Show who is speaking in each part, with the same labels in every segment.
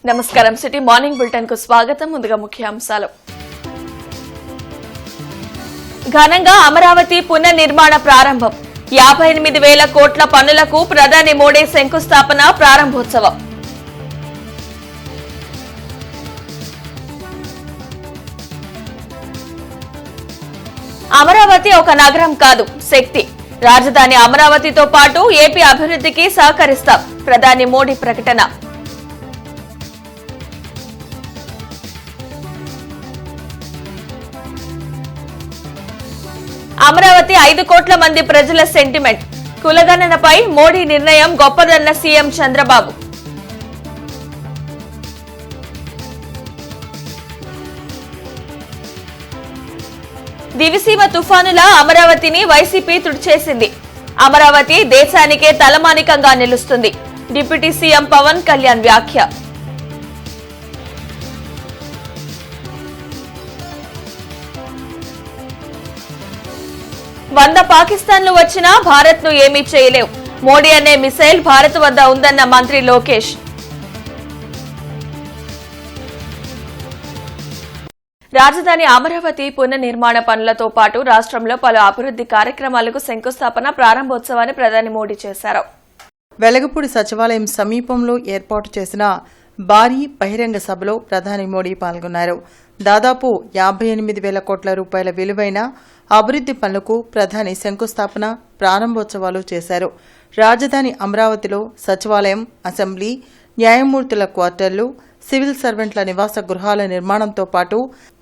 Speaker 1: నమస్కారం city morning bulletin కు స్వాగతం. ముందుగా ముఖ్యాంశాలు. ఘనంగా అమరావతి పునర్నిర్మాణ ప్రారంభం. 58,000 కోట్ల పనులకు ప్రధాని మోడీ శంకుస్థాపన, ప్రారంభోత్సవం. అమరావతి ఒక నగరం కాదు, శక్తి. రాజధాని అమరావతితో పాటు ఏపీ అభివృద్ధికి సహకరిస్తాం. ప్రధాని మోడీ ప్రకటన. అమరావతి 5 కోట్ల మంది ప్రజల సెంటిమెంట్. కులగణనపై మోడీ నిర్ణయం గొప్పదన్న సీఎం చంద్రబాబు. దివిసీమ తుఫానుల అమరావతిని వైసీపీ తుడిచేసింది. అమరావతి దేశానికే తలమానికంగా నిలుస్తుంది. డిప్యూటీ సీఎం పవన్ కళ్యాణ్ వ్యాఖ్య. వంద పాకిస్తాన్లు వచ్చినా భారత్ ను ఏమీ చేయలేవు. మోడీ అనే మిసైల్ భారత్ వద్ద ఉందన్న మంత్రి లోకేష్. రాజధాని అమరావతి పునర్నిర్మాణ పనులతో పాటు రాష్ట్రంలో పలు అభివృద్ది కార్యక్రమాలకు శంకుస్థాపన, ప్రారంభోత్సవాన్ని ప్రధాని మోడీ చేశారు.
Speaker 2: వెలగపూడి సచివాలయం సమీపంలో ఏర్పాటు చేసిన భారీ బహిరంగ సభలో ప్రధాని మోడీ పాల్గొన్నారు. దాదాపు 58,000 కోట్ల రూపాయల విలువైన అభివృద్ది పనులకు ప్రధాని శంకుస్థాపన, ప్రారంభోత్సవాలు చేశారు. రాజధాని అమరావతిలో సచివాలయం, అసెంబ్లీ, న్యాయమూర్తుల క్వార్టర్లు, సివిల్ సర్వెంట్ల నివాస గృహాల నిర్మాణంతో పాటు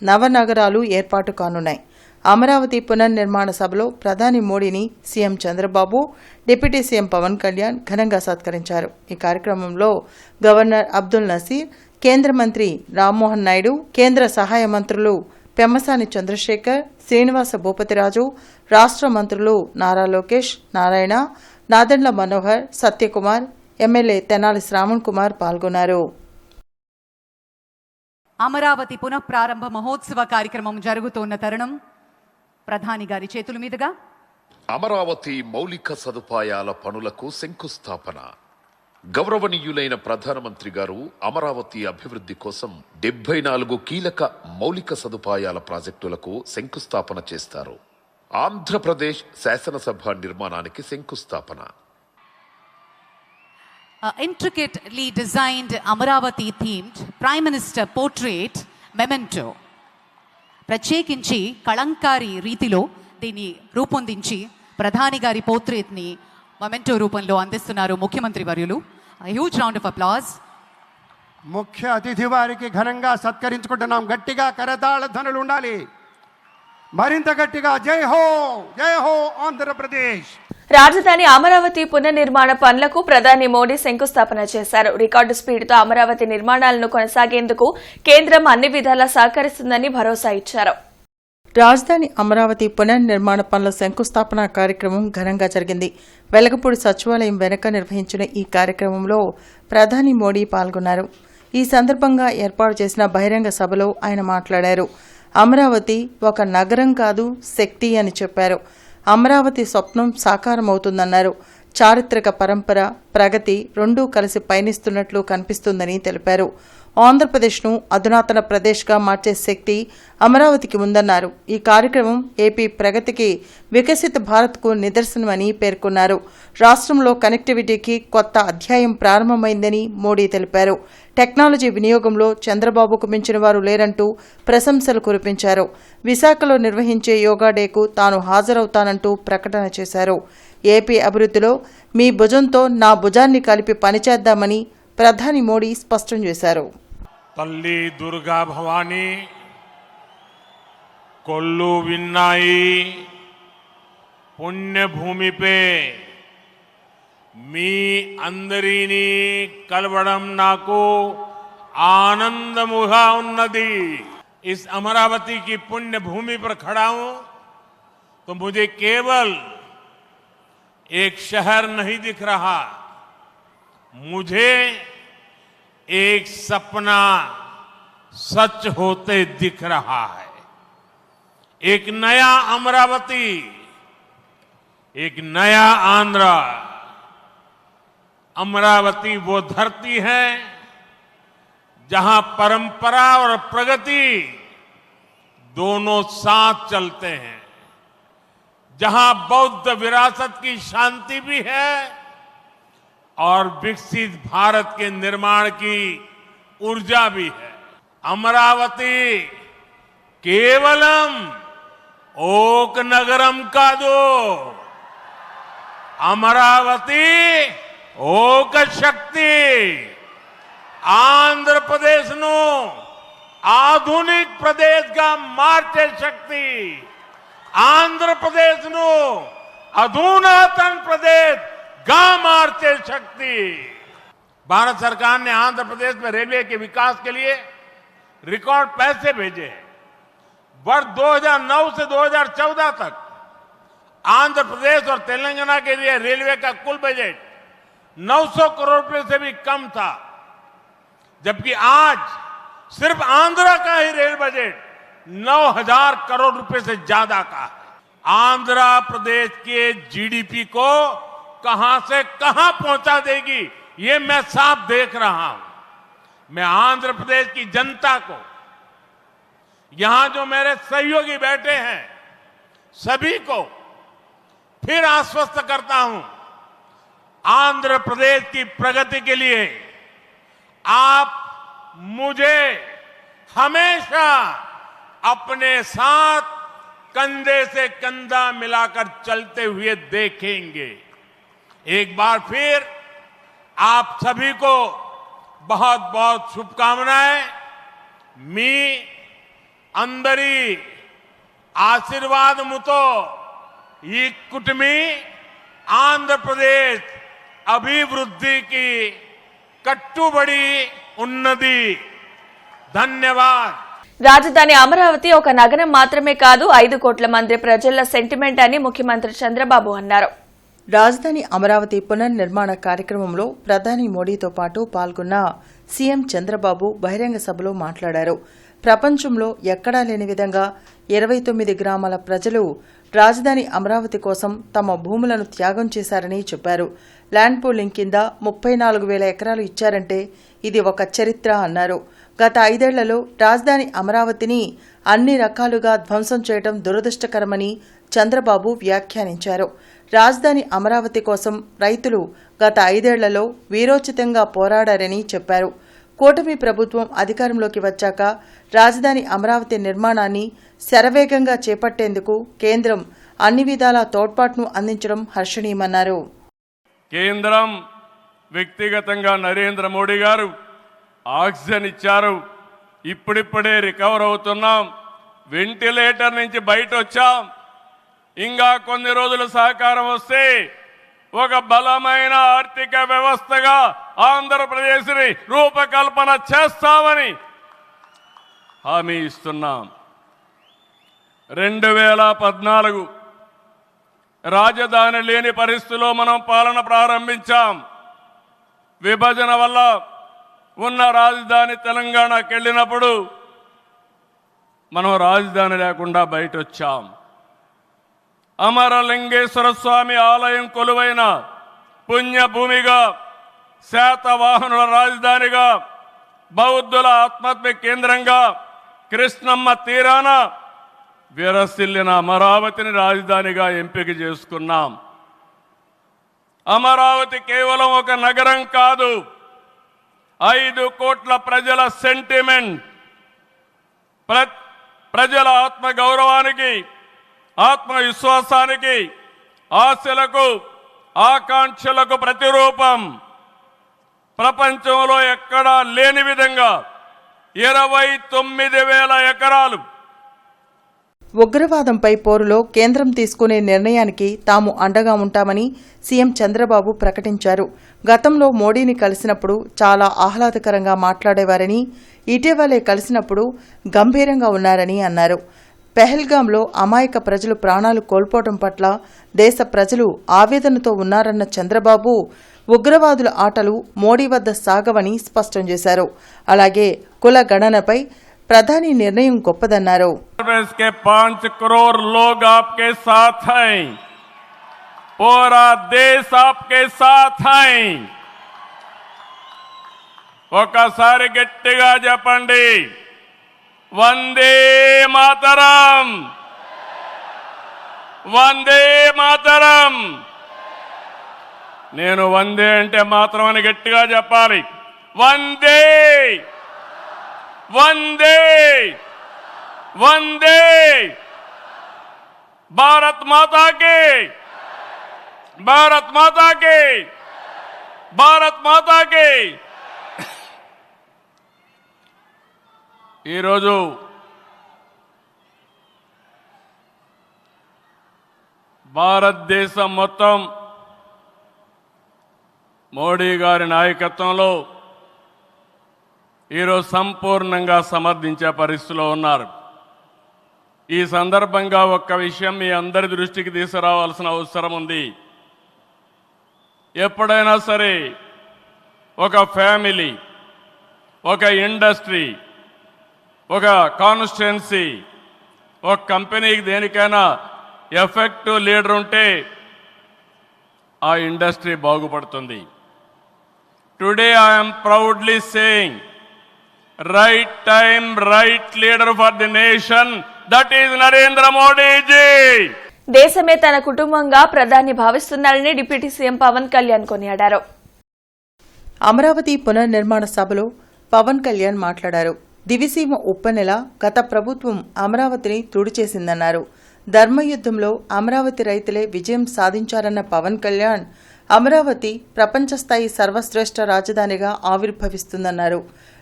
Speaker 2: నవనగరాలు ఏర్పాటు కానున్నాయి. అమరావతి పునర్నిర్మాణ సభలో ప్రధాని మోడీని CM Chandrababu, deputy CM Pawan Kalyan ఘనంగా సత్కరించారు. ఈ కార్యక్రమంలో గవర్నర్ అబ్దుల్ నసీర్, కేంద్ర మంత్రి రామ్మోహన్ నాయుడు, కేంద్ర సహాయ మంత్రులు పెమ్మసాని చంద్రశేఖర్, శ్రీనివాస భూపతిరాజు, రాష్ట్ర మంత్రులు నారా లోకేష్, నారాయణ, నాదెండ్ల మనోహర్, సత్యకుమార్, ఎమ్మెల్యే తెనాలి శ్రావణ్ కుమార్ పాల్గొన్నారు.
Speaker 3: అమరావతి పునఃప్రారంభ మహోత్సవ కార్యక్రమం జరుగుతున్న తరుణం ప్రధాని గారి చేతుల మీదుగా
Speaker 4: అమరావతి మౌలిక సదుపాయాల పనులకు శంకుస్థాపన. గౌరవనీయులైన ప్రధానమంత్రి గారు అమరావతి అభివృద్ధి కోసం 74 కీలక మౌలిక సదుపాయాల ప్రాజెక్టులకు శంకుస్థాపన చేస్తారు. ఆంధ్రప్రదేశ్ శాసనసభ నిర్మాణానికి శంకుస్థాపన.
Speaker 3: intricately designed Amaravati themed Prime Minister portrait memento. ప్రత్యేకించి కళంకారీ రీతిలో దీన్ని రూపొందించి ప్రధాని గారి పోర్ట్రేట్ ని మొమెంటో రూపంలో అందిస్తున్నారు ముఖ్యమంత్రి వర్యులు. Huge round of applause.
Speaker 5: ముఖ్య అతిథి వారికి ఘనంగా సత్కరించుకుంటున్నాం. గట్టిగా కరతాళ ధ్వనులు ఉండాలి. మరింత గట్టిగా జై హో, జై హో ఆంధ్రప్రదేశ్.
Speaker 1: రాజధాని అమరావతి పునర్నిర్మాణ పనులకు ప్రధాని మోడీ శంకుస్థాపన చేశారు. రికార్డు స్పీడ్తో అమరావతి నిర్మాణాలను కొనసాగేందుకు కేంద్రం అన్ని విధాలా సహకరిస్తుందని భరోసా ఇచ్చారు.
Speaker 2: రాజధాని అమరావతి పునర్నిర్మాణ పనుల శంకుస్థాపన కార్యక్రమం ఘనంగా జరిగింది. వెలగపూడి సచివాలయం వెనుక నిర్వహించిన ఈ కార్యక్రమంలో ప్రధాని మోడీ పాల్గొన్నారు. ఈ సందర్భంగా ఏర్పాటు చేసిన బహిరంగ సభలో ఆయన మాట్లాడారు. అమరావతి ఒక నగరం కాదు, శక్తి అని చెప్పారు. అమరావతి స్వప్నం సాకారమవుతుందన్నారు. చారిత్రక పరంపర, ప్రగతి రెండూ కలిసి పయనిస్తున్నట్లు కనిపిస్తుందని తెలిపారు. ఆంధ్రప్రదేశ్ను అధునాతన ప్రదేశ్గా మార్చే శక్తి అమరావతికి ఉందన్నారు. ఈ కార్యక్రమం ఏపీ ప్రగతికి, వికసిత భారత్కు నిదర్శనమని పేర్కొన్నారు. రాష్ట్రంలో కనెక్టివిటీకి కొత్త అధ్యాయం ప్రారంభమైందని మోడీ తెలిపారు. టెక్నాలజీ వినియోగంలో చంద్రబాబుకు మించిన వారు లేరంటూ ప్రశంసలు కురిపించారు. విశాఖలో నిర్వహించే యోగా డేకు తాను హాజరవుతానంటూ ప్రకటన చేశారు. ఏపీ అభివృద్ధిలో మీ భుజంతో నా భుజాన్ని కలిపి పనిచేద్దామని ప్రధాని మోడీ స్పష్టం చేశారు.
Speaker 6: తల్లి దుర్గా భవానీ, కొల్లు విన్నాయి పుణ్యభూమిపే మీ అందరినీ కలవడం నాకు ఆనందముగా ఉన్నది. इस अमरावती की पुण्य भूमि पर खड़ा हूं तो मुझे केवल एक शहर नहीं दिख रहा, मुझे एक सपना सच होते दिख रहा है. एक नया अमरावती, एक नया आंध्र. अमरावती वो धरती है जहां परंपरा और प्रगति दोनों साथ चलते हैं, जहां बौद्ध विरासत की शांति भी है और विकसित भारत के निर्माण की ऊर्जा भी है। अमरावती केवलम ओक नगरम कादु, अमरावती ओक शक्ति, आंध्र प्रदेश नु आधुनिक प्रदेश का मार्चे शक्ति, आंध्र प्रदेश नु अधुनातन प्रदेश गा मार्चे शक्ति। भारत सरकार ने आंध्र प्रदेश में रेलवे के विकास के लिए रिकॉर्ड पैसे भेजे। वर्ष 2009 से 2014 तक आंध्र प्रदेश और तेलंगाना के लिए रेलवे का कुल बजट 900 करोड़ रुपए से भी कम था, जबकि आज सिर्फ आंध्र का ही रेल बजट 9000 करोड़ रुपए से ज्यादा का है। आंध्र प्रदेश के जीडीपी को कहां से कहां पहुंचा देगी ये मैं साफ देख रहा हूं। मैं आंध्र प्रदेश की जनता को, यहां जो मेरे सहयोगी बैठे हैं, सभी को फिर आश्वस्त करता हूं, आंध्र प्रदेश की प्रगति के लिए आप मुझे हमेशा अपने साथ कंधे से कंधा मिलाकर चलते हुए देखेंगे। एक बार फिर आप सभी को बहुत बहुत शुभकामनाएं। मी अंदरी आशीर्वाद मुतो ఈ కుటుంబీ ఆంధ్రప్రదేశ్ అభివృద్ధికి కట్టుబడి ఉన్నది। ధన్యవాద్।
Speaker 1: రాజధాని అమరావతి ఒక నగరం మాత్రమే కాదు, 5 కోట్ల మంది ప్రజల సెంటిమెంట్ అని ముఖ్యమంత్రి చంద్రబాబు అన్నారు।
Speaker 2: రాజధాని అమరావతి పునర్నిర్మాణ కార్యక్రమంలో ప్రధాని మోడీతో పాటు పాల్గొన్న సీఎం చంద్రబాబు బహిరంగ సభలో మాట్లాడారు। ప్రపంచంలో ఎక్కడా లేని విధంగా 29 గ్రామాల ప్రజలు రాజధాని అమరావతి కోసం తమ భూములను త్యాగం చేశారని చెప్పారు। ల్యాండ్ పూలింగ్ కింద 34,000 ఎకరాలు ఇచ్చారంటే ఇది ఒక చరిత్ర అన్నారు। గత 5 ఏళ్లలో రాజధాని అమరావతిని అన్ని రకాలుగా ధ్వంసం చేయడం దురదృష్టకరమని చంద్రబాబు వ్యాఖ్యానించారు। రాజధాని అమరావతి కోసం రైతులు గత 5 ఏళ్లలో వీరోచితంగా పోరాడారని చెప్పారు। కూటమి ప్రభుత్వం అధికారంలోకి వచ్చాక రాజధాని అమరావతి నిర్మాణాన్ని శరవేగంగా చేపట్టేందుకు కేంద్రం అన్ని విధాలా తోడ్పాటును అందించడం హర్షణీయమన్నారు।
Speaker 7: కేంద్రం వ్యక్తిగతంగా నరేంద్ర మోడీ గారు ఆక్సిజన్ ఇచ్చారు। ఇప్పుడిప్పుడే రికవర్ అవుతున్నాం, వెంటిలేటర్ నుంచి బయట వచ్చాం। ఇంకా కొన్ని రోజులు సహకారం వస్తే ఒక బలమైన ఆర్థిక వ్యవస్థగా ఆంధ్రప్రదేశ్ని రూపకల్పన చేస్తామని హామీ ఇస్తున్నాం। 2014 రాజధాని లేని పరిస్థితిలో మనం పాలన ప్రారంభించాం। విభజన వల్ల ఉన్న రాజధాని తెలంగాణకి వెళ్ళినప్పుడు మనం రాజధాని లేకుండా బయట వచ్చాం। అమరలింగేశ్వర స్వామి ఆలయం కొలువైన పుణ్యభూమిగా, శాతవాహనుల రాజధానిగా, బౌద్ధుల ఆత్మహత్య కేంద్రంగా, కృష్ణమ్మ తీరాన విరసిల్లిన అమరావతిని రాజధానిగా ఎంపిక చేసుకున్నాం। అమరావతి కేవలం ఒక నగరం కాదు, 5 కోట్ల ప్రజల సెంటిమెంట్, ప్రజల ఆత్మ గౌరవానికి, ఆత్మవిశ్వాసానికి, ఆశలకు, ఆకాంక్షలకు ప్రతిరూపం। ప్రపంచంలో ఎక్కడా లేని విధంగా 29,000 ఎకరాలు।
Speaker 2: ఉగ్రవాదంపై పోరులో కేంద్రం తీసుకునే నిర్ణయానికి తాము అండగా ఉంటామని సీఎం చంద్రబాబు ప్రకటించారు। గతంలో మోడీని కలిసినప్పుడు చాలా ఆహ్లాదకరంగా మాట్లాడేవారని, ఇటీవలే కలిసినప్పుడు గంభీరంగా ఉన్నారని అన్నారు। పెహల్గాంలో అమాయక ప్రజలు ప్రాణాలు కోల్పోవడం పట్ల దేశ ప్రజలు ఆవేదనతో ఉన్నారన్న చంద్రబాబు ఉగ్రవాదుల ఆటలు మోడీ వద్ద సాగవని స్పష్టం చేశారు। అలాగే కుల గణనపై ప్రధాని నిర్ణయం గొప్పదన్నారు।
Speaker 7: 5 करोड़ लोग आपके साथ हैं, पूरा देश आपके साथ है। ఒకసారి గట్టిగా చెప్పండి, వందే మాతరం, వందే మాతరం. నేను వందే అంటే మాత్రం అని గట్టిగా చెప్పాలి. వందే, వందే, వందే. భారత్ మాతా కి, భారత్ మాతా కి, భారత్ మాతా కి. ఈరోజు భారతదేశం మొత్తం మోడీ గారి నాయకత్వంలో ఈరోజు సంపూర్ణంగా సమర్థించే పరిస్థితిలో ఉన్నారు. ఈ సందర్భంగా ఒక్క విషయం మీ అందరి దృష్టికి తీసుకురావాల్సిన అవసరం ఉంది. ఎప్పుడైనా సరే ఒక ఫ్యామిలీ, ఒక ఇండస్ట్రీ, ఒక కాన్స్టిట్యున్సీ, ఒక కంపెనీకి దేనికైనా ఎఫెక్టివ్ లీడర్ ఉంటే ఆ ఇండస్ట్రీ బాగుపడుతుంది. Today I'm proudly saying, right time, right leader for the nation, that is Narendra Modiji.
Speaker 1: దేశమే తన కుటుంబంగా ప్రధాని భావిస్తున్నారని డిప్యూటీ సీఎం పవన్ కళ్యాణ్ కొనియాడారు.
Speaker 2: అమరావతి పునర్నిర్మాణ సభలో పవన్ కళ్యాణ్ మాట్లాడారు. దివిసీమ ఉప్పనెల గత ప్రభుత్వం అమరావతిని తుడిచేసిందన్నారు. ధర్మయుద్ధంలో అమరావతి రైతులే విజయం సాధించారన్న పవన్ కళ్యాణ్ అమరావతి ప్రపంచ స్థాయి సర్వశ్రేష్ఠ రాజధానిగా ఆవిర్భవిస్తుందన్నారు.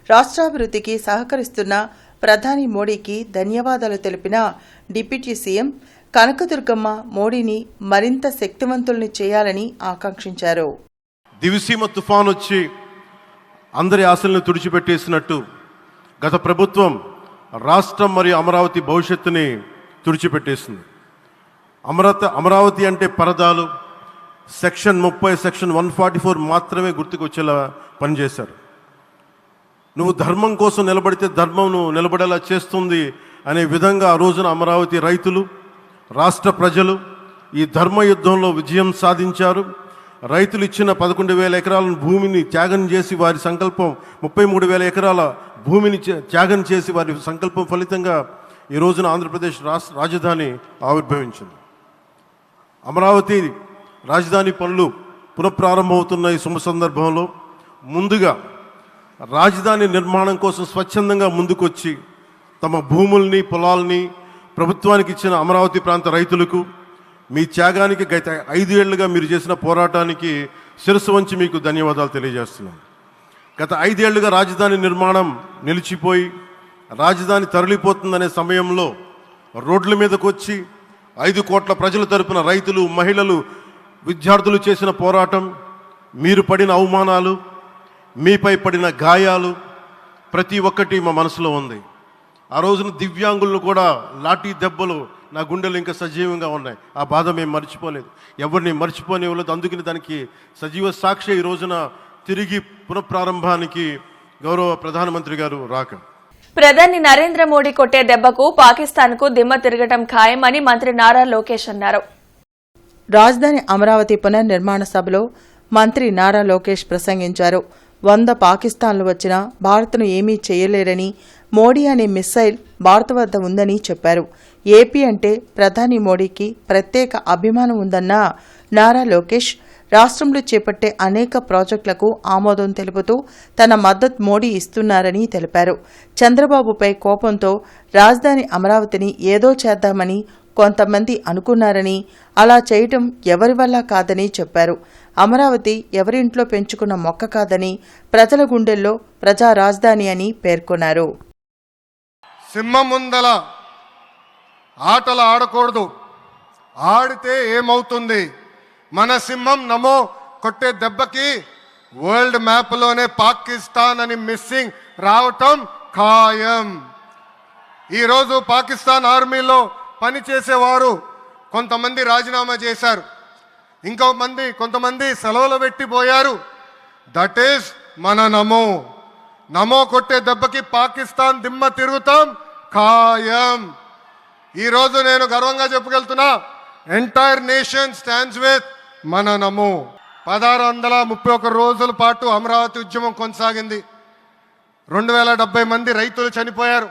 Speaker 2: రాష్ట్రాభివృద్ధికి సహకరిస్తున్న ప్రధాని మోడీకి ధన్యవాదాలు తెలిపిన డిప్యూటీ సీఎం కనకదుర్గమ్మ మోడీని మరింత శక్తివంతుల్ని చేయాలని ఆకాంక్షించారు.
Speaker 8: దివిసీమ తుఫాన్ వచ్చి అందరి ఆశలను తుడిచిపెట్టేసినట్టు గత ప్రభుత్వం రాష్ట్రం మరియు అమరావతి భవిష్యత్తుని తుడిచిపెట్టేసింది. అమరావతి అంటే పరదాలు, సెక్షన్ 30, సెక్షన్ 144 మాత్రమే గుర్తుకొచ్చేలా పనిచేశారు. నువ్వు ధర్మం కోసం నిలబడితే ధర్మం నువ్వు నిలబడేలా చేస్తుంది అనే విధంగా ఆ రోజున అమరావతి రైతులు, రాష్ట్ర ప్రజలు ఈ ధర్మ యుద్ధంలో విజయం సాధించారు. రైతులు ఇచ్చిన 11,000 ఎకరాల భూమిని త్యాగం చేసి వారి సంకల్పం 33,000 ఎకరాల భూమిని త్యాగం చేసి వారి సంకల్పం ఫలితంగా ఈ రోజున ఆంధ్రప్రదేశ్ రాజధాని ఆవిర్భవించింది. అమరావతి రాజధాని పనులు పునఃప్రారంభమవుతున్న ఈ శుభ సందర్భంలో ముందుగా రాజధాని నిర్మాణం కోసం స్వచ్ఛందంగా ముందుకొచ్చి తమ భూముల్ని, పొలాల్ని ప్రభుత్వానికి ఇచ్చిన అమరావతి ప్రాంత రైతులకు మీ త్యాగానికి గత 5 ఏళ్లుగా మీరు చేసిన పోరాటానికి శిరస్సు వంచి మీకు ధన్యవాదాలు తెలియజేస్తున్నాను. గత 5 ఏళ్లుగా రాజధాని నిర్మాణం నిలిచిపోయి రాజధాని తరలిపోతుందనే సమయంలో రోడ్ల మీదకు వచ్చి 5 కోట్ల ప్రజల తరపున రైతులు, మహిళలు, విద్యార్థులు చేసిన పోరాటం, మీరు పడిన అవమానాలు, మీపై పడిన గాయాలు ప్రతి ఒక్కటి మా మనసులో ఉంది. ఆ రోజున దివ్యాంగులను కూడా లాఠీ దెబ్బలు నా గుండెలు ఇంకా సజీవంగా ఉన్నాయి. ఆ బాధ మేము మర్చిపోలేదు, ఎవరిని మర్చిపోనివ్వలేదు. అందుకని దానికి సజీవ సాక్షి ఈ రోజున తిరిగి పునఃప్రారంభానికి గౌరవ ప్రధానమంత్రి గారు రాక.
Speaker 1: ప్రధాని నరేంద్ర మోడీ కొట్టే దెబ్బకు పాకిస్తాన్కు దిమ్మ తిరగటం ఖాయమని మంత్రి నారా లోకేష్ అన్నారు.
Speaker 2: రాజధాని అమరావతి పునర్నిర్మాణ సభలో మంత్రి నారా లోకేష్ ప్రసంగించారు. 100 పాకిస్తాన్లు వచ్చినా భారత్ను ఏమీ చేయలేరని, మోడీ అనే మిస్సైల్ భారత్ వద్ద ఉందని చెప్పారు. ఏపీ అంటే ప్రధాని మోడీకి ప్రత్యేక అభిమానం ఉందన్న నారా లోకేష్ రాష్ట్రంలో చేపట్టే అనేక ప్రాజెక్టులకు ఆమోదం తెలుపుతూ తన మద్దతు మోడీ ఇస్తున్నారని తెలిపారు. చంద్రబాబుపై కోపంతో రాజధాని అమరావతిని ఏదో చేద్దామని కొంతమంది అనుకున్నారని, అలా చేయటం ఎవరి వల్ల కాదని చెప్పారు. అమరావతి ఎవరింట్లో పెంచుకున్న మొక్క కాదని, ప్రజల గుండెల్లో ప్రజా రాజధాని అని పేర్కొన్నారు.
Speaker 5: సింహం ముందల ఆటలు ఆడకూడదు, ఆడితే ఏమవుతుంది? మన సింహం నమో కొట్టే దెబ్బకి వరల్డ్ మ్యాప్లోనే పాకిస్తాన్ అని మిస్సింగ్ రావటం ఖాయం. ఈరోజు పాకిస్తాన్ ఆర్మీలో పనిచేసేవారు కొంతమంది రాజీనామా చేశారు, కొంతమంది సెలవులు పెట్టిపోయారు. దట్ ఈస్ మన నమో కొట్టే దెబ్బకి పాకిస్తాన్ దిమ్మ తిరుగుతాం ఖాయం. ఈరోజు నేను గర్వంగా చెప్పగలుగుతున్నా, ఎంటైర్ నేషన్ స్టాండ్స్ విత్ మన నమో. 1631 రోజుల పాటు అమరావతి ఉద్యమం కొనసాగింది. 2,070 మంది రైతులు చనిపోయారు.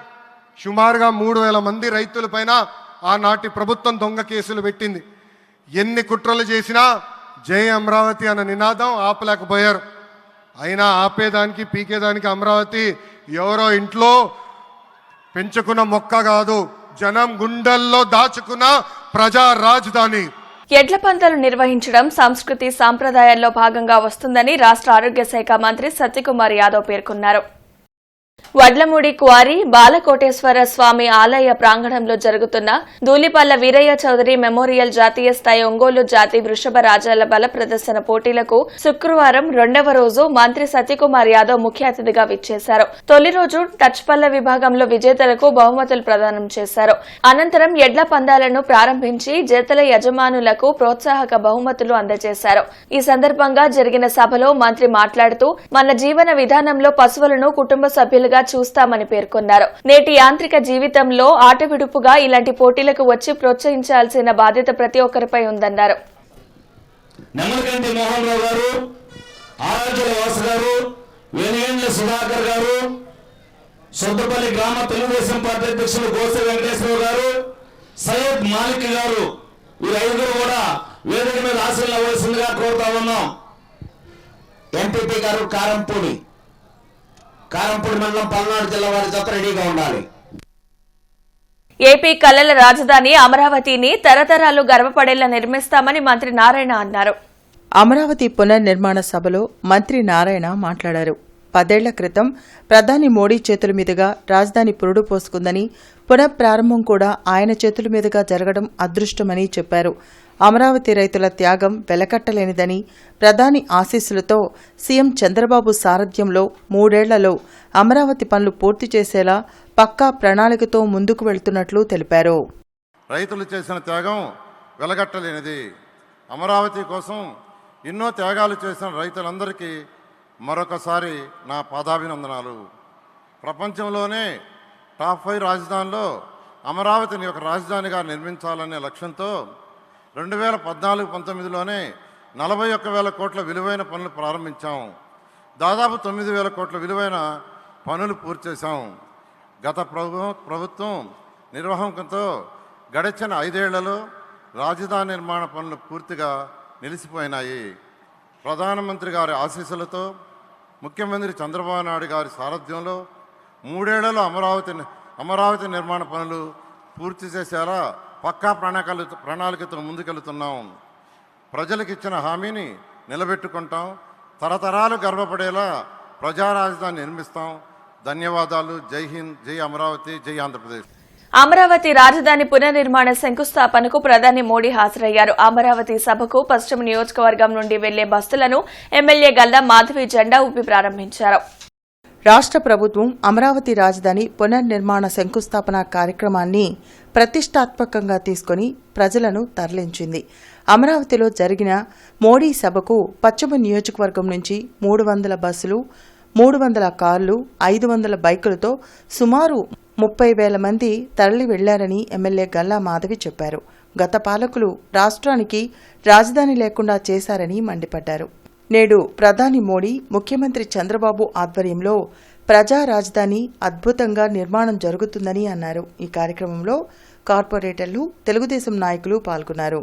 Speaker 5: సుమారుగా 3,000 మంది రైతుల పైన ఆనాటి ప్రభుత్వం దొంగ కేసులు పెట్టింది. ఎన్ని కుట్రలు చేసినా జై అమరావతి అన్న నినాదం ఆపలేకపోయారు. అయినా ఆపేదానికి పీకేదానికి అమరావతి ఎవరో ఇంట్లో పెంచుకున్న మొక్క కాదు, జనం గుండెల్లో దాచుకున్న ప్రజా రాజధాని.
Speaker 1: ఎడ్ల పందాలు నిర్వహించడం సంస్కృతి సాంప్రదాయాల్లో భాగంగా వస్తుందని రాష్ట్ర ఆరోగ్య శాఖ మంత్రి సత్యకుమార్ యాదవ్ పేర్కొన్నారు. వడ్లమూడి క్వారీ బాలకోటేశ్వర స్వామి ఆలయ ప్రాంగణంలో జరుగుతున్న ధూళిపల్ల వీరయ్య చౌదరి మెమోరియల్ జాతీయ స్థాయి ఒంగోలు జాతి వృషభ రాజాల బల ప్రదర్శన పోటీలకు శుక్రవారం 2వ రోజు మంత్రి సత్యకుమార్ యాదవ్ ముఖ్య అతిథిగా విచ్చేశారు. తొలి రోజు టచ్ పల్ల విభాగంలో విజేతలకు బహుమతులు ప్రదానం చేశారు. అనంతరం ఎడ్ల పందాలను ప్రారంభించి జతల యజమానులకు ప్రోత్సాహక బహుమతులు అందజేశారు. ఈ సందర్భంగా జరిగిన సభలో మంత్రి మాట్లాడుతూ మన జీవన విధానంలో పశువులను కుటుంబ సభ్యులుగా చూస్తామని పేర్కొన్నారు. నేటి యాంత్రిక జీవితంలో ఆట విడుపుగా ఇలాంటి పోటీలకు వచ్చి ప్రోత్సహించాల్సిన బాధ్యత ప్రతి ఒక్కరిపై ఉందన్నారు.
Speaker 9: నెమ్మకంటి మోహన్ రావు గారు, ఆరాధ్యుల వాసు గారు, వేణుగండ్ల సుధాకర్ గారు, సొంతపల్లి గ్రామ తెలుగుదేశం పార్టీ అధ్యక్షులు గోసె వెంకటేశ్వరరావు గారు, సయ్యద్ మాలిక్ గారు, వీరైదుగురు కూడా వేదిక మీద ఆశీర్వాదం అవ్వాల్సిందిగా కోరుతా ఉన్నాం. ఎంపీపీ గారు కారంపూడి మండలం పల్నాడు జిల్లా వారి జత రెడీగా ఉండాలి.
Speaker 1: ఏపీ కళల రాజధాని అమరావతిని తరతరాలు గర్వపడేలా నిర్మిస్తామని మంత్రి నారాయణ అన్నారు.
Speaker 2: అమరావతి పునర్నిర్మాణ సభలో మంత్రి నారాయణ మాట్లాడారు. 10 ఏళ్ల క్రితం ప్రధాని మోడీ చేతుల మీదుగా రాజధాని పురుడు పోసుకుందని, పునఃప్రారంభం కూడా ఆయన చేతుల మీదుగా జరగడం అదృష్టమని చెప్పారు. అమరావతి రైతుల త్యాగం వెలకట్టలేనిదని, ప్రధాని ఆశీస్సులతో సీఎం చంద్రబాబు సారథ్యంలో 3 ఏళ్లలో అమరావతి పనులు పూర్తి చేసేలా పక్కా ప్రణాళికతో ముందుకు వెళ్తున్నట్లు తెలిపారు.
Speaker 8: రైతులు చేసిన త్యాగం వెలగట్టలేనిది. అమరావతి కోసం ఎన్నో త్యాగాలు చేసిన రైతులందరికీ మరొకసారి నా పాదాభినందనాలు. ప్రపంచంలోనే టాప్ 5 రాజధానిలో అమరావతిని ఒక రాజధానిగా నిర్మించాలనే లక్ష్యంతో 2014-19లోనే 41,000 కోట్ల విలువైన పనులు ప్రారంభించాం. దాదాపు 9,000 కోట్ల విలువైన పనులు పూర్తి చేశాం. గత ప్రభుత్వం నిర్వహణతో గడిచిన 5 ఏళ్లలో రాజధాని నిర్మాణ పనులు పూర్తిగా నిలిచిపోయినాయి. ప్రధానమంత్రి గారి ఆశీస్సులతో, ముఖ్యమంత్రి చంద్రబాబు నాయుడు గారి సారథ్యంలో 3 ఏళ్లలో అమరావతి నిర్మాణ పనులు పూర్తి చేసేలా పక్కా ప్రణాళికతో ముందుకెళ్తున్నాం. ప్రజలకు ఇచ్చిన హామీని నిలబెట్టుకుంటాం. తరతరాలు గర్వపడేలా ప్రజా రాజధాని నిర్మిస్తాం. ధన్యవాదాలు. జై హింద్, జై అమరావతి, జై ఆంధ్రప్రదేశ్.
Speaker 1: అమరావతి రాజధాని పునర్నిర్మాణ శంకుస్థాపనకు ప్రధాని మోడీ హాజరయ్యారు. అమరావతి సభకు పశ్చిమ నియోజకవర్గం నుండి వెళ్లే బస్సులను ఎమ్మెల్యే గల్లా మాధవి జెండా ఊపి ప్రారంభించారు.
Speaker 2: రాష్ట్ర ప్రభుత్వం అమరావతి రాజధాని పునర్నిర్మాణ శంకుస్థాపన కార్యక్రమాన్ని ప్రతిష్టాత్మకంగా తీసుకుని ప్రజలను తరలించింది. అమరావతిలో జరిగిన మోడీ సభకు పశ్చిమ నియోజకవర్గం నుంచి 300 బస్సులు, 300 కార్లు, 500 బైకులతో సుమారు 30,000 మంది తరలి వెళ్లారని ఎమ్మెల్యే గల్లా మాధవి చెప్పారు. గత పాలకులు రాష్ట్రానికి రాజధాని లేకుండా చేశారని మండిపడ్డారు. నేడు ప్రధాని మోడీ, ముఖ్యమంత్రి చంద్రబాబు ఆధ్వర్యంలో ప్రజా రాజధాని అద్భుతంగా నిర్మాణం జరుగుతుందని అన్నారు. ఈ కార్యక్రమంలో కార్పొరేటర్లు, తెలుగుదేశం నాయకులు పాల్గొన్నారు.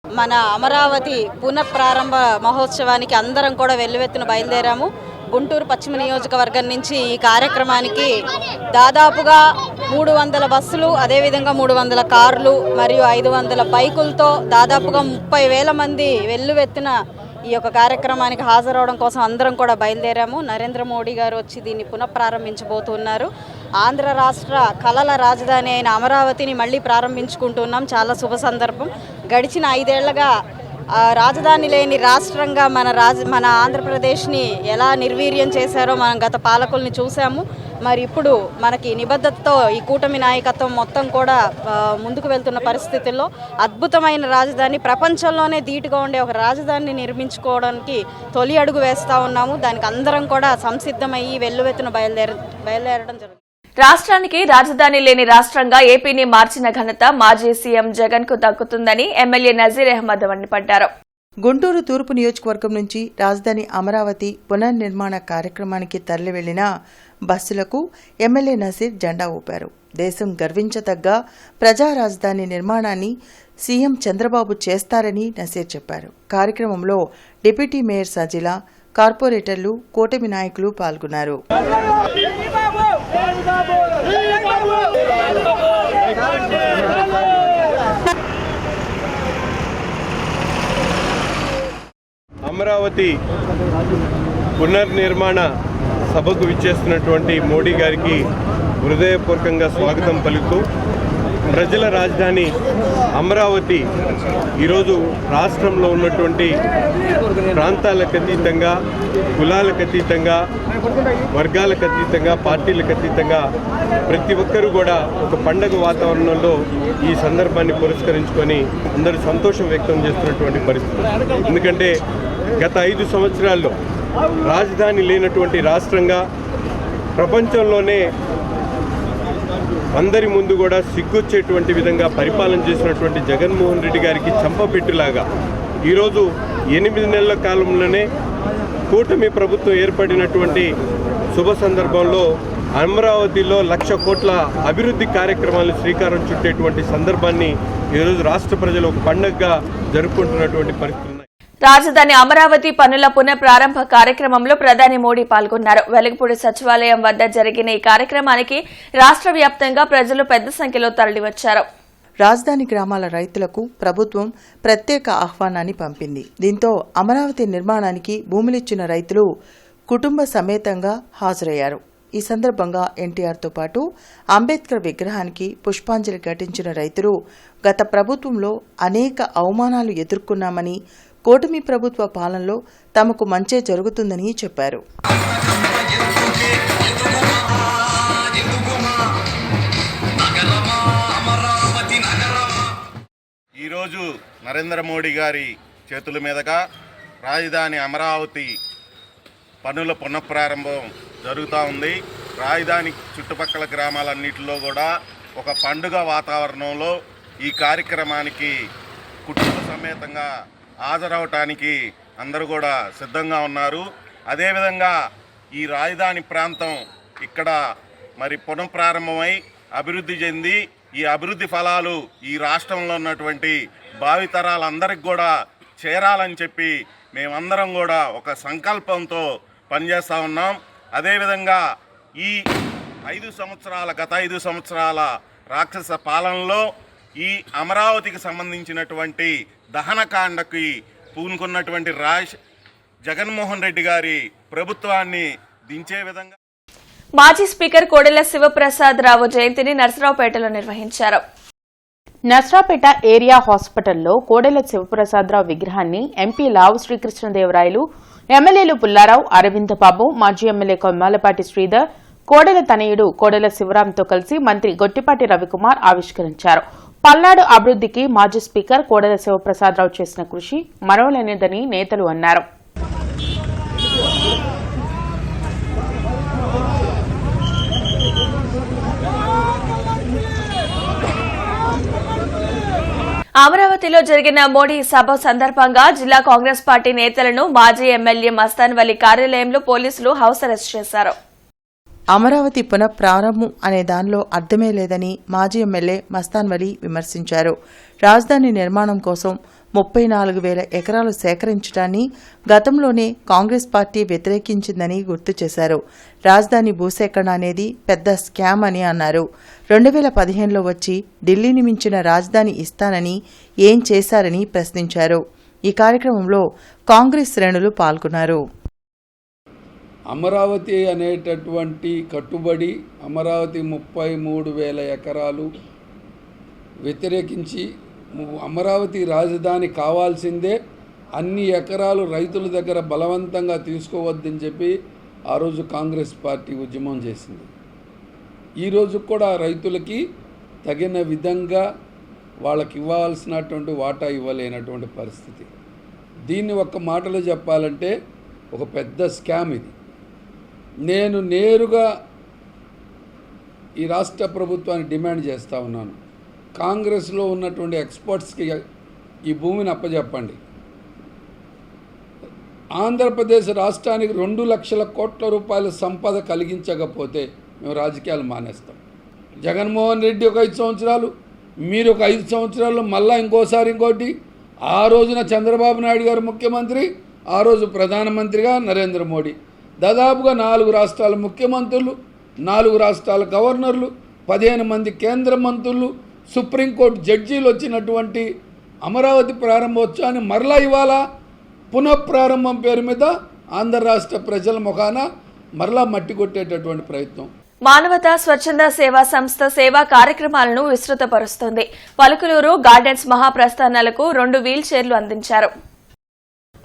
Speaker 10: మన అమరావతి పునఃప్రారంభ మహోత్సవానికి అందరం కూడా వెల్లువెత్తున బయలుదేరాము. గుంటూరు పశ్చిమ నియోజకవర్గం నుంచి ఈ కార్యక్రమానికి దాదాపుగా 300 బస్సులు, అదేవిధంగా 300 కార్లు మరియు 500 బైకులతో దాదాపుగా 30,000 మంది వెల్లువెత్తున ఈ యొక్క కార్యక్రమానికి హాజరవడం కోసం అందరం కూడా బయలుదేరాము. నరేంద్ర మోడీ గారు వచ్చి దీన్ని పునఃప్రారంభించబోతున్నారు. ఆంధ్ర రాష్ట్ర కళల రాజధాని అయిన అమరావతిని మళ్ళీ ప్రారంభించుకుంటున్నాం. చాలా శుభ సందర్భం. గడిచిన 5 ఏళ్లుగా రాజధాని లేని రాష్ట్రంగా మన ఆంధ్రప్రదేశ్ని ఎలా నిర్వీర్యం చేశారో మనం గత పాలకుల్ని చూసాము. మరి ఇప్పుడు మనకి నిబద్ధతతో ఈ కూటమి నాయకత్వం మొత్తం కూడా ముందుకు వెళ్తున్న పరిస్థితుల్లో అద్భుతమైన రాజధాని, ప్రపంచంలోనే ధీటుగా ఉండే ఒక రాజధానిని నిర్మించుకోవడానికి తొలి అడుగు వేస్తూ ఉన్నాము. దానికి అందరం కూడా సంసిద్ధమయ్యి వెల్లువెత్తున బయలుదేరడం జరుగుతుంది.
Speaker 1: రాష్ట్రానికి రాజధాని లేని రాష్ట్రంగా ఏపీని మార్చిన ఘనత మాజీ సీఎం జగన్ కు దక్కుతుందని ఎమ్మెల్యే నజీర్ అహ్మద్ మండిపడ్డారు.
Speaker 2: గుంటూరు తూర్పు నియోజకవర్గం నుంచి రాజధాని అమరావతి పునర్నిర్మాణ కార్యక్రమానికి తరలి వెళ్లిన బస్సులకు ఎమ్మెల్యే నజీర్ జెండా ఊపారు. దేశం గర్వించదగ్గ ప్రజా రాజధాని నిర్మాణాన్ని సీఎం చంద్రబాబు చేస్తారని నజీర్ చెప్పారు. కార్యక్రమంలో డిప్యూటీ మేయర్ సజిలా, కార్పొరేటర్లు, కూటమి నాయకులు పాల్గొన్నారు.
Speaker 11: అమరావతి పునర్నిర్మాణ సభకు విచ్చేస్తున్నటువంటి మోడీ గారికి హృదయపూర్వకంగా స్వాగతం పలుకుతూ, ప్రజల రాజధాని అమరావతి ఈరోజు రాష్ట్రంలో ఉన్నటువంటి ప్రాంతాలకు అతీతంగా, కులాలకు అతీతంగా, వర్గాలకు అతీతంగా, పార్టీలకు అతీతంగా ప్రతి ఒక్కరూ కూడా ఒక పండగ వాతావరణంలో ఈ సందర్భాన్ని పురస్కరించుకొని అందరూ సంతోషం వ్యక్తం చేస్తున్నటువంటి పరిస్థితి. ఎందుకంటే గత 5 సంవత్సరాల్లో రాజధాని లేనటువంటి రాష్ట్రంగా ప్రపంచంలోనే అందరి ముందు కూడా సిగ్గొచ్చేటువంటి విధంగా పరిపాలన చేసినటువంటి జగన్మోహన్ రెడ్డి గారికి చంపపెట్టులాగా ఈరోజు 8 నెలల కాలంలోనే కూటమి ప్రభుత్వం ఏర్పడినటువంటి శుభ సందర్భంలో అమరావతిలో 1,00,000 కోట్ల అభివృద్ధి కార్యక్రమాలు శ్రీకారం చుట్టేటువంటి సందర్భాన్ని ఈరోజు రాష్ట్ర ప్రజలు ఒక పండుగగా జరుపుకుంటున్నటువంటి పరిస్థితులు.
Speaker 1: రాజధాని అమరావతి పనుల పునఃప్రారంభ కార్యక్రమంలో ప్రధాని మోడీ పాల్గొన్నారు. వెలగపూడి సచివాలయం వద్ద జరిగిన ఈ కార్యక్రమానికి రాష్ట్ర వ్యాప్తంగా ప్రజలు పెద్ద సంఖ్యలో తరలివచ్చారు.
Speaker 2: రాజధాని గ్రామాల రైతులకు ప్రభుత్వం ప్రత్యేక ఆహ్వానాన్ని పంపింది. దీంతో అమరావతి నిర్మాణానికి భూములిచ్చిన రైతులు కుటుంబ సమేతంగా హాజరయ్యారు. ఈ సందర్భంగా ఎన్టీఆర్తో పాటు అంబేద్కర్ విగ్రహానికి పుష్పాంజలి ఘటించిన రైతులు గత ప్రభుత్వంలో అనేక అవమానాలు ఎదుర్కొన్నామని, కూటమి ప్రభుత్వ పాలనలో తమకు మంచే జరుగుతుందని చెప్పారు.
Speaker 12: ఈరోజు నరేంద్ర మోడీ గారి చేతుల మీదుగా రాజధాని అమరావతి పనుల పునఃప్రారంభం జరుగుతూ ఉంది. రాజధాని చుట్టుపక్కల గ్రామాలన్నింటిలో కూడా ఒక పండుగ వాతావరణంలో ఈ కార్యక్రమానికి కుటుంబ సమేతంగా హాజరవటానికి అందరూ కూడా సిద్ధంగా ఉన్నారు. అదేవిధంగా ఈ రాజధాని ప్రాంతం ఇక్కడ మరి పునఃప్రారంభమై అభివృద్ధి చెంది ఈ అభివృద్ధి ఫలాలు ఈ రాష్ట్రంలో ఉన్నటువంటి భావితరాలందరికీ కూడా చేరాలని చెప్పి మేమందరం కూడా ఒక సంకల్పంతో పనిచేస్తూ ఉన్నాం. అదేవిధంగా ఈ గత 5 సంవత్సరాల రాక్షస పాలనలో ఈ అమరావతికి సంబంధించినటువంటి దహనకాండకి పూనుకున్నటువంటి జగన్మోహన్ రెడ్డి గారి ప్రభుత్వాన్ని దించే విధంగా
Speaker 1: మాజీ స్పీకర్ కోడెల శివప్రసాద్ రావు జయంతిని నర్సరావుపేటలో నిర్వహించారు.
Speaker 13: నర్సరావుపేట ఏరియా హాస్పిటల్లో కోడెల శివప్రసాదరావు విగ్రహాన్ని ఎంపీ లావు శ్రీకృష్ణదేవరాయలు, ఎమ్మెల్యేలు పుల్లారావు, అరవింద్ బాబు, మాజీ ఎమ్మెల్యే కొమ్మాలపాటి శ్రీధర్, కోడెల తనయుడు కోడెల శివరాంతో కలిసి మంత్రి గొట్టిపాటి రవికుమార్ ఆవిష్కరించారు. పల్నాడు అభివృద్ధికి మాజీ స్పీకర్ కోడెల శివప్రసాదరావు చేసిన కృషి మరవలేనిదని నేతలు అన్నారు.
Speaker 1: అమరావతిలో జరిగిన మోడీ సభ సందర్భంగా జిల్లా కాంగ్రెస్ పార్టీ నేతలను మాజీ ఎమ్మెల్యే మస్తాన్ వలి కార్యాలయంలో పోలీసులు హౌస్ అరెస్ట్ చేశారు.
Speaker 2: అమరావతి పునఃప్రారంభం అనే దానిలో అర్థమే లేదని మాజీ ఎమ్మెల్యే మస్తాన్ వలి విమర్శించారు. రాజధాని నిర్మాణం కోసం 34,000 ఎకరాలు సేకరించడాన్ని గతంలోనే కాంగ్రెస్ పార్టీ వ్యతిరేకించిందని గుర్తు చేశారు. రాజధాని భూసేకరణ అనేది పెద్ద స్కామ్ అని అన్నారు. 2015లో వచ్చి ఢిల్లీని మించిన రాజధాని ఇస్తానని ఏం చేశారని ప్రశ్నించారు. ఈ కార్యక్రమంలో కాంగ్రెస్ శ్రేణులు పాల్గొన్నారు.
Speaker 14: అమరావతి అనేటటువంటి కట్టుబడి అమరావతి 33,000 ఎకరాలు వ్యతిరేకించి అమరావతి రాజధాని కావాల్సిందే, అన్ని ఎకరాలు రైతుల దగ్గర బలవంతంగా తీసుకోవద్దని చెప్పి ఆ రోజు కాంగ్రెస్ పార్టీ ఉద్యమం చేసింది. ఈరోజు కూడా రైతులకి తగిన విధంగా వాళ్ళకి ఇవ్వాల్సినటువంటి వాటా ఇవ్వలేనటువంటి పరిస్థితి. దీన్ని ఒక్క మాటలో చెప్పాలంటే ఒక పెద్ద స్కామ్ ఇది. నేను నేరుగా ఈ రాష్ట్ర ప్రభుత్వాన్ని డిమాండ్ చేస్తూ ఉన్నాను. కాంగ్రెస్లో ఉన్నటువంటి ఎక్స్పర్ట్స్కి ఈ భూమిని అప్పచెప్పండి. ఆంధ్రప్రదేశ్ రాష్ట్రానికి 2 లక్షల కోట్ల రూపాయల సంపద కలిగించకపోతే మేము రాజకీయాలు మానేస్తాం. జగన్మోహన్ రెడ్డి ఒక 5 సంవత్సరాలు, మీరు ఒక 5 సంవత్సరాలు, మళ్ళీ ఇంకోటి. ఆ రోజున చంద్రబాబు నాయుడు గారు ముఖ్యమంత్రి, ఆ రోజు ప్రధానమంత్రిగా నరేంద్ర మోడీ. దాదాపుగా 4 రాష్ట్రాల ముఖ్యమంత్రులు, 4 రాష్ట్రాల గవర్నర్లు, 15 మంది కేంద్ర మంత్రులు, సుప్రీంకోర్టు జడ్జీలు వచ్చినటువంటి అమరావతి ప్రారంభోత్సవాన్ని మరలా ఇవాళ పునఃప్రారంభం పేరు మీద ఆంధ్ర రాష్ట్ర ప్రజల ముఖాన మరలా మట్టి కొట్టేటటువంటి ప్రయత్నం.
Speaker 1: మానవతా స్వచ్ఛంద సేవా సంస్థ సేవా కార్యక్రమాలను విస్తృతపరుస్తోంది. పలుకులూరు గార్డెన్స్ మహాప్రస్థానాలకు 2 వీల్ చైర్లు అందించారు.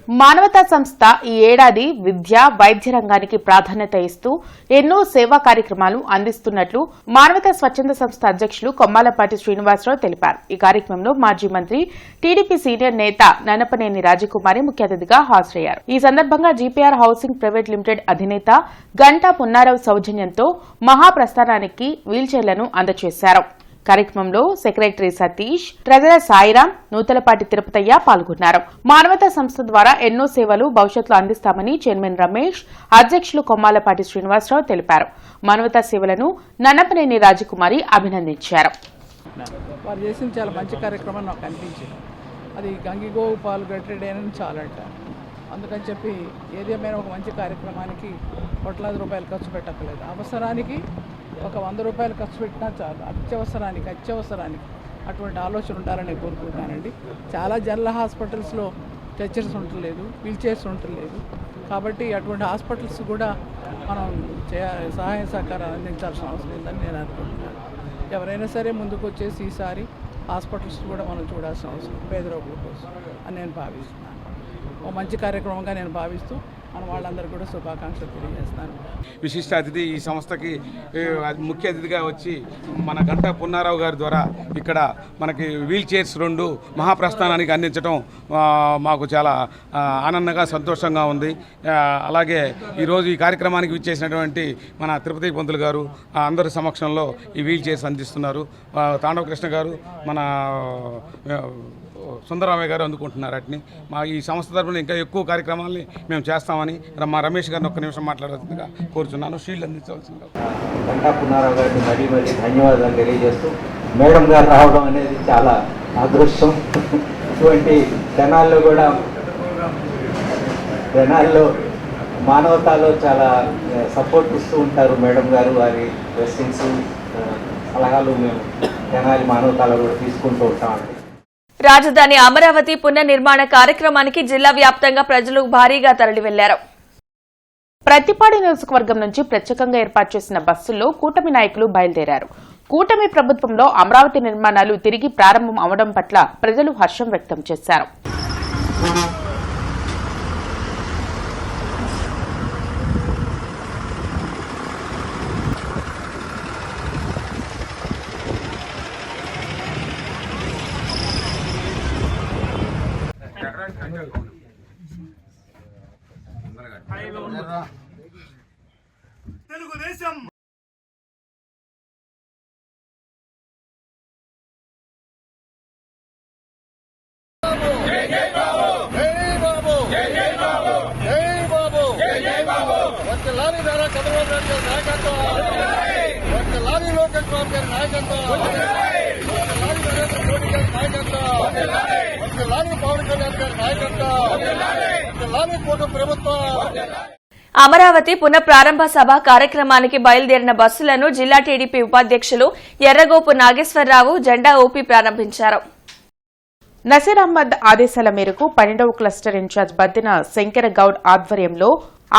Speaker 13: మానవతా సంస్థ ఈ ఏడాది విద్య, వైద్య రంగానికి ప్రాధాన్యత ఇస్తూ ఎన్నో సేవా కార్యక్రమాలు అందిస్తున్నట్లు మానవతా స్వచ్ఛంద సంస్థ అధ్యక్షులు కొమ్మాలపాటి శ్రీనివాసరావు తెలిపారు. ఈ కార్యక్రమంలో మాజీ మంత్రి, టీడీపీ సీనియర్ నేత ననపనేని రాజకుమారి ముఖ్య అతిథిగా హాజరయ్యారు. ఈ సందర్భంగా జీపీఆర్ హౌసింగ్ ప్రైవేట్ లిమిటెడ్ అధినేత గంటా పున్నారావు సౌజన్యంతో మహాప్రస్థానానికి వీల్చైర్లను అందజేశారు. కార్యక్రమంలో సెక్రటరీ సతీష్, ట్రెజరర్ సాయిరాం, నూతలపాటి తిరుపతయ్య పాల్గొన్నారు. మానవతా సంస్థ ద్వారా ఎన్నో సేవలు భవిష్యత్తులో అందిస్తామని చైర్మన్ రమేష్, అధ్యక్షులు కొమ్మాలపాటి శ్రీనివాసరావు తెలిపారు. మానవతా సేవలను నన్నపనేని రాజకుమారి అభినందించారు.
Speaker 15: వారు చేసిన చాలా మంచి కార్యక్రమం నాకు అనిపించింది. అది గంగిగోవు పాలు గట్టిడేనని చాలంట. అందుకని చెప్పి ఏదేమైనా ఒక మంచి కార్యక్రమానికి కోట్లాది రూపాయలు ఖర్చు పెట్టక్కర్లేదు. అవసరానికి ఒక 100 రూపాయలు ఖర్చు పెట్టినా చాలు. అత్యవసరానికి అటువంటి ఆలోచన ఉండాలని కోరుకుంటున్నానండి. చాలా జనరల్ హాస్పిటల్స్లో స్ట్రెచర్స్ ఉండలేదు, వీల్ చైర్స్ ఉండలేదు. కాబట్టి అటువంటి హాస్పిటల్స్ కూడా మనం సహాయ సహకారాలు అందించాల్సిన అవసరం ఉందని నేను అనుకుంటున్నాను. ఎవరైనా సరే ముందుకు వచ్చేసి ఈసారి హాస్పిటల్స్ కూడా మనం చూడాల్సిన అవసరం పేద రోగుల కోసం అని నేను భావిస్తున్నాను. ఓ మంచి కార్యక్రమంగా నేను భావిస్తూ మన వాళ్ళందరూ కూడా శుభాకాంక్షలు తెలియజేస్తున్నాను.
Speaker 16: విశిష్ట అతిథి ఈ సంస్థకి ముఖ్య అతిథిగా వచ్చి మన గంటా పున్నారావు గారి ద్వారా ఇక్కడ మనకి వీల్ చైర్స్ 2 మహాప్రస్థానానికి అందించడం మాకు చాలా ఆనందంగా, సంతోషంగా ఉంది. అలాగే ఈరోజు ఈ కార్యక్రమానికి విచ్చేసినటువంటి మన తిరుపతి పంతులు గారు అందరి సమక్షంలో ఈ వీల్ చైర్స్ అందిస్తున్నారు. తాండవ కృష్ణ గారు, మన సుందరరామయ్య గారు అందుకుంటున్నారు. వాటిని మా ఈ సంస్థ తరఫున ఇంకా ఎక్కువ కార్యక్రమాలని మేము చేస్తామని మా రమేష్ గారిని ఒక్క నిమిషం మాట్లాడాల్సిందిగా కోరుచున్నాను. షీల్డ్ అందించవలసిందిగా.
Speaker 17: గంటా పున్నారావు గారికి మరీ ధన్యవాదాలు తెలియజేస్తూ, మేడం గారు రావడం అనేది చాలా అదృష్టం. ఇటువంటి జనాల్లో మానవతాలో చాలా సపోర్ట్ ఇస్తూ ఉంటారు మేడం గారు. వారి బ్లెస్సింగ్స్, సలహాలు మేము తెనాలి మానవతాలో కూడా తీసుకుంటూ ఉంటామండి.
Speaker 1: రాజధాని అమరావతి పునర్నిర్మాణ కార్యక్రమానికి జిల్లా వ్యాప్తంగా ప్రజలు భారీగా తరలి వెళ్లారు.
Speaker 13: ప్రతిపాడు నియోజకవర్గం నుంచి ప్రత్యేకంగా ఏర్పాటు చేసిన బస్సుల్లో కూటమి నాయకులు బయలుదేరారు. కూటమి ప్రభుత్వంలో అమరావతి నిర్మాణాలు తిరిగి ప్రారంభం అవడం పట్ల ప్రజలు హర్షం వ్యక్తం చేశారు.
Speaker 18: తెలుగుదేశం
Speaker 1: అమరావతి పునఃప్రారంభ సభ కార్యక్రమానికి బయలుదేరిన బస్సులను జిల్లా టీడీపీ ఉపాధ్యక్షులు ఎర్రగోపు నాగేశ్వరరావు జెండా ఊపి ప్రారంభించారు.
Speaker 13: నసీర్ అహ్మద్ ఆదేశాల మేరకు 12వ క్లస్టర్ ఇన్ఛార్జ్ బద్దిన శంకర గౌడ్ ఆధ్వర్యంలో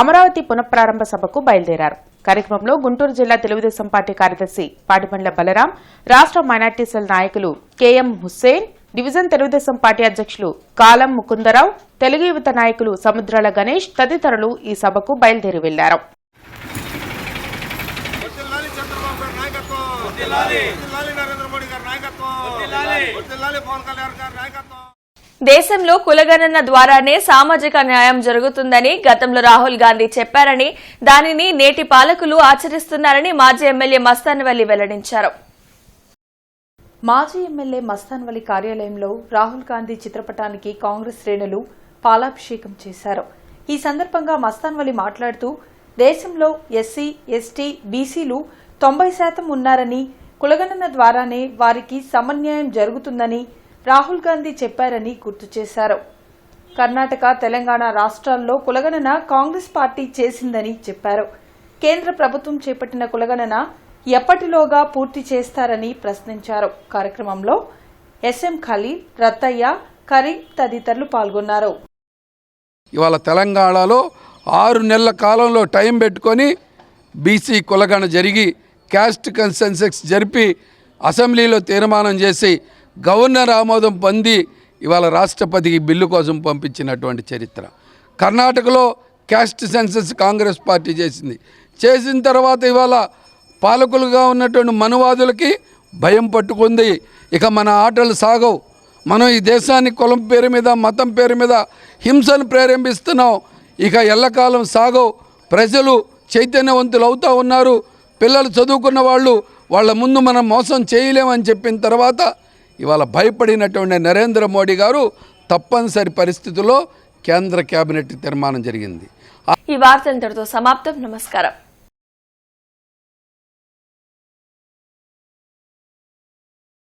Speaker 13: అమరావతి పునఃప్రారంభ సభకు బయలుదేరారు. కార్యక్రమంలో గుంటూరు జిల్లా తెలుగుదేశం పార్టీ కార్యదర్శి పాటిబండ్ల బలరాం, రాష్ట్ర మైనార్టీ సెల్ నాయకులు KM Hussain, division Telugu Desam party అధ్యక్షులు కాలం ముకుందరావు, తెలుగు యువత నాయకులు సముద్రాల గణేష్ తదితరులు ఈ సభకు బయలుదేరి వెళ్లారు.
Speaker 1: దేశంలో కులగణన ద్వారానే సామాజిక న్యాయం జరుగుతుందని గతంలో రాహుల్ గాంధీ చెప్పారని, దానిని నేటి పాలకులు ఆచరిస్తున్నారని మాజీ ఎమ్మెల్యే మస్తాన్వలి వెల్లడించారు.
Speaker 18: మాజీ ఎమ్మెల్యే మస్తాన్వలి కార్యాలయంలో రాహుల్ గాంధీ చిత్రపటానికి కాంగ్రెస్ శ్రేణులు పాలాభిషేకం చేశారు. ఈ సందర్భంగా మస్తాన్వలి మాట్లాడుతూ, దేశంలో ఎస్సీ, ఎస్టీ, బీసీలు 90% ఉన్నారని, కులగణన ద్వారానే వారికి సమన్యాయం జరుగుతుందని రాహుల్ గాంధీ చెప్పారని గుర్తు చేశారు. కర్ణాటక, తెలంగాణ రాష్ట్రాల్లో కులగణన కాంగ్రెస్ పార్టీ చేసిందని చెప్పారు. కేంద్ర ప్రభుత్వం చేపట్టిన కులగణన ఎప్పటిలోగా పూర్తి చేస్తారని ప్రశ్నించారు. కార్యక్రమంలో ఎస్ఎం ఖలీల్, రత్తయ్య, కరీం తదితరులు పాల్గొన్నారు.
Speaker 14: ఇవాళ తెలంగాణలో 6 నెలల కాలంలో టైం పెట్టుకొని బీసీ కులగణ జరిగి క్యాస్ట్ కన్సెన్సస్ జరిపి అసెంబ్లీలో తీర్మానం చేసి గవర్నర్ ఆమోదం పొంది ఇవాళ రాష్ట్రపతికి బిల్లు కోసం పంపించినటువంటి చరిత్ర. కర్ణాటకలో క్యాస్ట్ సెన్సస్ కాంగ్రెస్ పార్టీ చేసిన తర్వాత ఇవాళ పాలకులుగా ఉన్నటువంటి మనువాదులకి భయం పట్టుకుంది. ఇక మన ఆటలు సాగవు. మనం ఈ దేశాన్ని కులం పేరు మీద, మతం పేరు మీద హింసను ప్రేరేపిస్తున్నాం. ఇక ఎల్లకాలం సాగవు. ప్రజలు చైతన్యవంతులు అవుతూ ఉన్నారు. పిల్లలు చదువుకున్న వాళ్ళ ముందు మనం మోసం చేయలేమని చెప్పిన తర్వాత ఇవాళ భయపడినటువంటి నరేంద్ర మోడీ గారు తప్పనిసరి పరిస్థితుల్లో కేంద్ర కేబినెట్ తీర్మానం జరిగింది.
Speaker 1: ఈ వార్త ఇంతటితో సమాప్తం. నమస్కారం.